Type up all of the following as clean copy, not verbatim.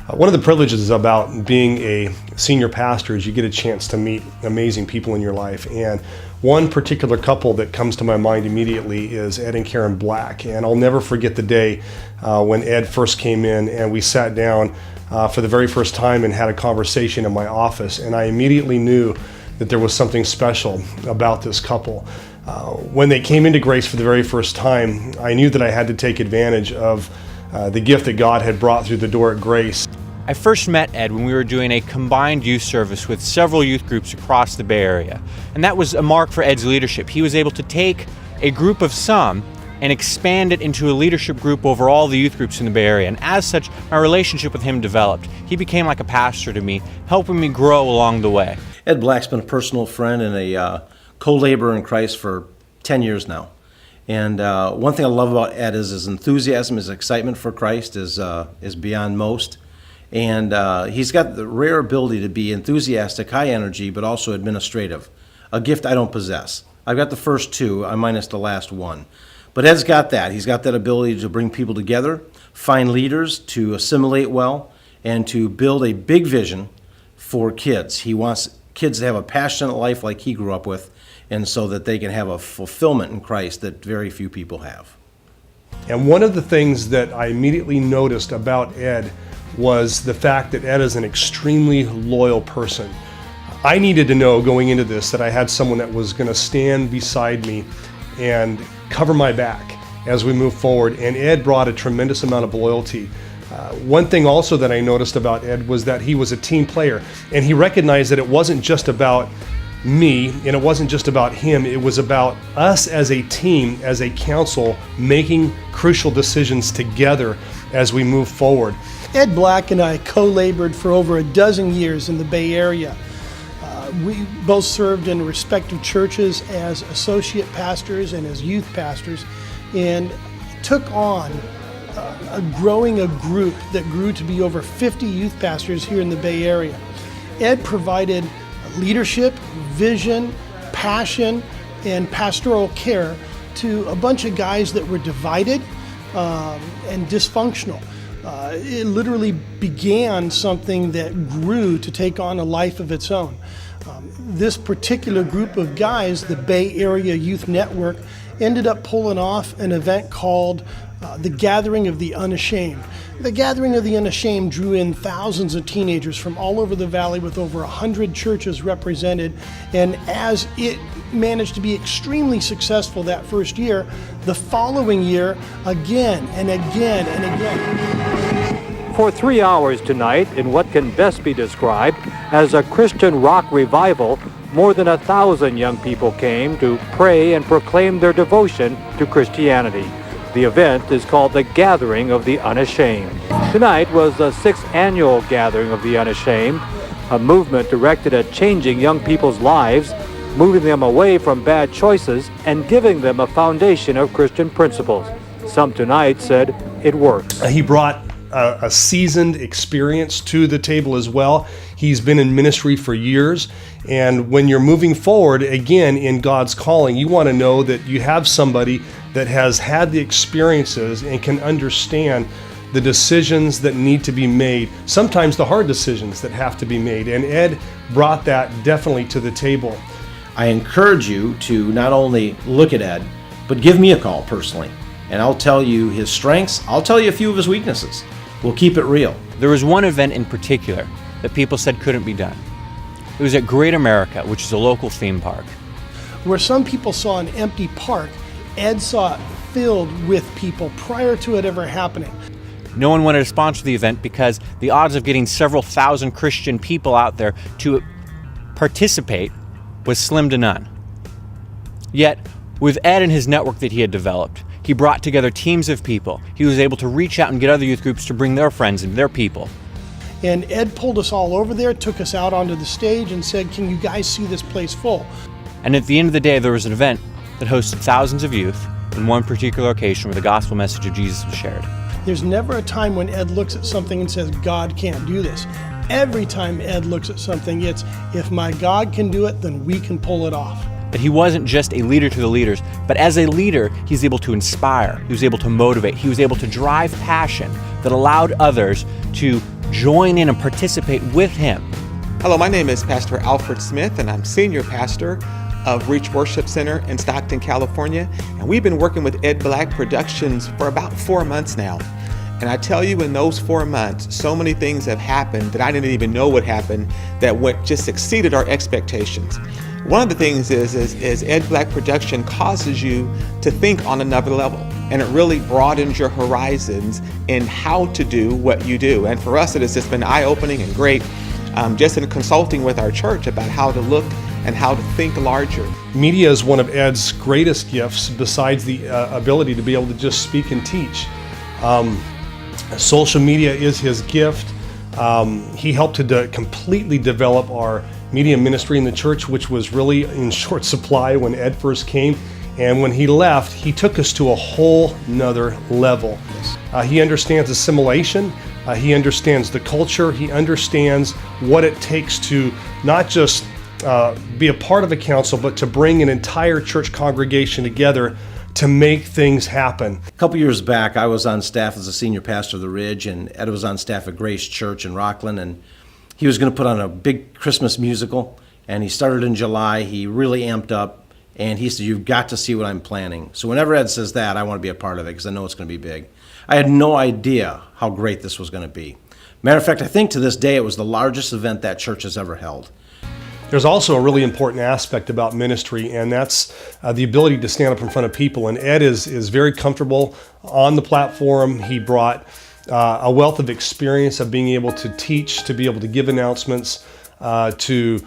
One of the privileges about being a senior pastor is you get a chance to meet amazing people in your life. And one particular couple that comes to my mind immediately is Ed and Karen Black. And I'll never forget the day when Ed first came in and we sat down for the very first time and had a conversation in my office. And I immediately knew that there was something special about this couple. When they came into Grace for the very first time, I knew that I had to take advantage of the gift that God had brought through the door at Grace. I first met Ed when we were doing a combined youth service with several youth groups across the Bay Area. And that was a mark for Ed's leadership. He was able to take a group of some and expand it into a leadership group over all the youth groups in the Bay Area. And as such, my relationship with him developed. He became like a pastor to me, helping me grow along the way. Ed Black's been a personal friend and a co-laborer in Christ for 10 years now. And one thing I love about Ed is his enthusiasm, his excitement for Christ is beyond most. And he's got the rare ability to be enthusiastic, high energy, but also administrative, a gift I don't possess. I've got the first two, I minus the last one. But Ed's got that. He's got that ability to bring people together, find leaders, to assimilate well, and to build a big vision for kids. He wants kids to have a passionate life like he grew up with, and so that they can have a fulfillment in Christ that very few people have. And one of the things that I immediately noticed about Ed was the fact that Ed is an extremely loyal person. I needed to know going into this that I had someone that was going to stand beside me and cover my back as we move forward, and Ed brought a tremendous amount of loyalty. One thing also that I noticed about Ed was that he was a team player, and he recognized that it wasn't just about me and it wasn't just about him, it was about us as a team, as a council, making crucial decisions together as we move forward. Ed Black and I co-labored for over a dozen years in the Bay Area. We both served in respective churches as associate pastors and as youth pastors, and took on growing a group that grew to be over 50 youth pastors here in the Bay Area. Ed provided leadership, vision, passion, and pastoral care to a bunch of guys that were divided and dysfunctional. It literally began something that grew to take on a life of its own. This particular group of guys, the Bay Area Youth Network, ended up pulling off an event called the Gathering of the Unashamed. The Gathering of the Unashamed drew in thousands of teenagers from all over the valley with over 100 churches represented, and as it managed to be extremely successful that first year, the following year, again and again and again. For 3 hours tonight, in what can best be described as a Christian rock revival, more than 1,000 young people came to pray and proclaim their devotion to Christianity. The event is called the Gathering of the Unashamed. Tonight was the 6th annual Gathering of the Unashamed, a movement directed at changing young people's lives, moving them away from bad choices and giving them a foundation of Christian principles. Some tonight said it works. He brought a seasoned experience to the table as well. He's been in ministry for years, and when you're moving forward again in God's calling, you want to know that you have somebody that has had the experiences and can understand the decisions that need to be made, sometimes the hard decisions that have to be made, and Ed brought that definitely to the table. I encourage you to not only look at Ed, but give me a call personally, and I'll tell you his strengths, I'll tell you a few of his weaknesses. We'll keep it real. There was one event in particular that people said couldn't be done. It was at Great America, which is a local theme park. Where some people saw an empty park, Ed saw it filled with people prior to it ever happening. No one wanted to sponsor the event because the odds of getting several thousand Christian people out there to participate was slim to none. Yet, with Ed and his network that he had developed, he brought together teams of people. He was able to reach out and get other youth groups to bring their friends and their people. And Ed pulled us all over there, took us out onto the stage and said, "Can you guys see this place full?" And at the end of the day, there was an event that hosted thousands of youth in one particular occasion where the gospel message of Jesus was shared. There's never a time when Ed looks at something and says, "God can't do this." Every time Ed looks at something, it's, if my God can do it, then we can pull it off. That he wasn't just a leader to the leaders, but as a leader, he's able to inspire, he was able to motivate, he was able to drive passion that allowed others to join in and participate with him. Hello, my name is Pastor Alfred Smith, and I'm Senior Pastor of Reach Worship Center in Stockton, California. And we've been working with Ed Black Productions for about 4 months now. And I tell you, in those 4 months, so many things have happened that I didn't even know would happen that just exceeded our expectations. One of the things is Ed Black Production causes you to think on another level, and it really broadens your horizons in how to do what you do. And for us, it has just been eye-opening and great, just in consulting with our church about how to look and how to think larger. Media is one of Ed's greatest gifts, besides the ability to be able to just speak and teach. Social media is his gift. He helped to completely develop our media ministry in the church, which was really in short supply when Ed first came. And when he left, he took us to a whole nother level. He understands assimilation. He understands the culture. He understands what it takes to not just be a part of a council, but to bring an entire church congregation together to make things happen. A couple years back, I was on staff as a senior pastor of the Ridge, and Ed was on staff at Grace Church in Rocklin, and he was going to put on a big Christmas musical, and he started in July. He really amped up, and he said, "You've got to see what I'm planning." So whenever Ed says that, I want to be a part of it because I know it's going to be big. I had no idea how great this was going to be. Matter of fact, I think to this day it was the largest event that church has ever held. There's also a really important aspect about ministry, and that's the ability to stand up in front of people. And Ed is very comfortable on the platform. He brought a wealth of experience of being able to teach, to be able to give announcements, to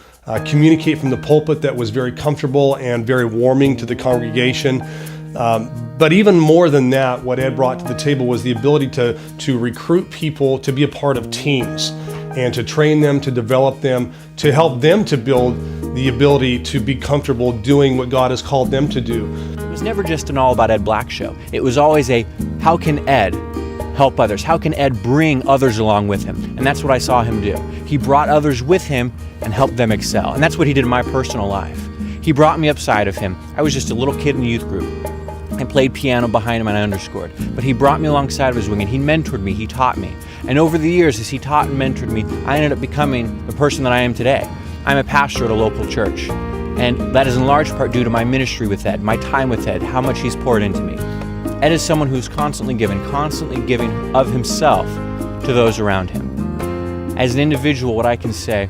communicate from the pulpit that was very comfortable and very warming to the congregation. But even more than that, what Ed brought to the table was the ability to recruit people to be a part of teams and to train them, to develop them, to help them to build the ability to be comfortable doing what God has called them to do. It was never just an All About Ed Black show. It was always a, how can Ed help others? How can Ed bring others along with him? And that's what I saw him do. He brought others with him and helped them excel. And that's what he did in my personal life. He brought me upside of him. I was just a little kid in the youth group. I played piano behind him and I underscored. But he brought me alongside of his wing and he mentored me, he taught me. And over the years, as he taught and mentored me, I ended up becoming the person that I am today. I'm a pastor at a local church. And that is in large part due to my ministry with Ed, my time with Ed, how much he's poured into me. Ed is someone who's constantly giving of himself to those around him. As an individual, what I can say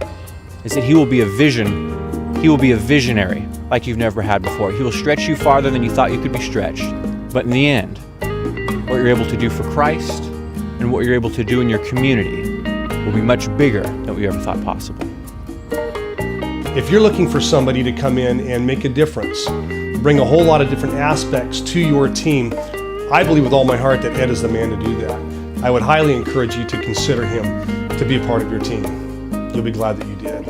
is that he will be a visionary like you've never had before. He will stretch you farther than you thought you could be stretched. But in the end, what you're able to do for Christ and what you're able to do in your community will be much bigger than we ever thought possible. If you're looking for somebody to come in and make a difference, bring a whole lot of different aspects to your team, I believe with all my heart that Ed is the man to do that. I would highly encourage you to consider him to be a part of your team. You'll be glad that you did.